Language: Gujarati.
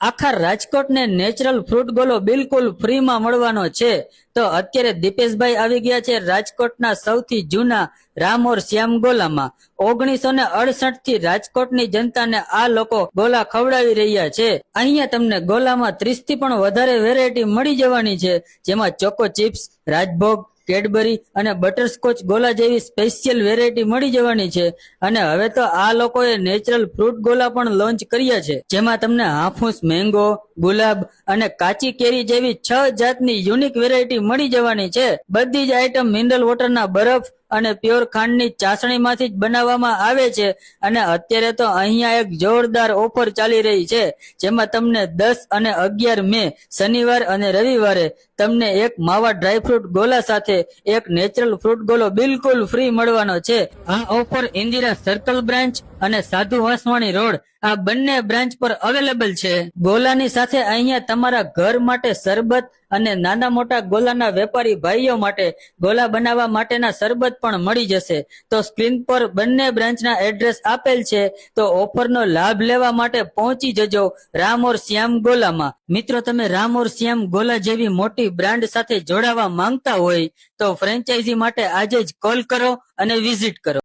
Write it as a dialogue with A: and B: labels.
A: આખા રાજકોટને નેચરલ ફ્રૂટ ગોલો બિલકુલ ફ્રીમાં મળવાનો છે. તો અત્યારે દીપેશભાઈ આવી ગયા છે રાજકોટના સૌથી જૂના રામ ઓર શ્યામ ગોલામાં. 1968 થી રાજકોટની જનતાને આ લોકો ગોલા ખવડાવી રહ્યા છે. અહીંયા તમને ગોલામાં 30 થી પણ વધારે વેરાયટી મળી જવાની છે, જેમાં ચોકો ચિપ્સ, રાજભોગ, કેડબરી અને બટરસ્કોચ ગોલા જેવી સ્પેશિયલ વેરાયટી મળી જવાની છે. અને હવે તો આ લોકોએ નેચરલ ફ્રૂટ ગોલા પણ લોન્ચ કર્યા છે, જેમાં તમને હાફૂસ મેંગો, ગુલાબ અને કાચી કેરી જેવી 6 જાતની યુનિક વેરાયટી મળી જવાની છે. બધી જ આઈટમ મિનરલ વોટરના બરફ અને પ્યોર ખાંડની ચાસણીમાંથી જ બનાવવામાં આવે છે. અને અત્યારે તો અહીંયા એક જોરદાર ઓફર ચાલી રહી છે, જેમાં તમને 10 અને 11 મે શનિવાર અને રવિવારે તમને એક માવા ડ્રાયફ્રૂટ ગોલા સાથે એક નેચરલ ફ્રૂટ ગોલો બિલકુલ ફ્રી મળવાનો છે. આ ઓફર ઇન્દિરા સર્કલ બ્રાન્ચ અને સાધુ વાસવાણી રોડ આ બંને બ્રાન્ચ પર અવેલેબલ છે. ગોલાની સાથે અહીંયા તમારા ઘર માટે શરબત અને નાના મોટા ગોલાના વેપારી ભાઈઓ માટે ગોલા બનાવવા માટેના શરબત પણ મળી જશે. તો સ્ક્રીન પર બંને બ્રાન્ચના એડ્રેસ આપેલ છે, તો ઓફરનો લાભ લેવા માટે પહોંચી જજો રામ ઓર શ્યામ ગોલામાં. મિત્રો, તમે રામ ઓર શ્યામ ગોલા જેવી મોટી બ્રાન્ડ સાથે જોડાવા માંગતા હોય તો ફ્રેન્ચાઇઝી માટે આજે જ કોલ કરો અને વિઝિટ કરો.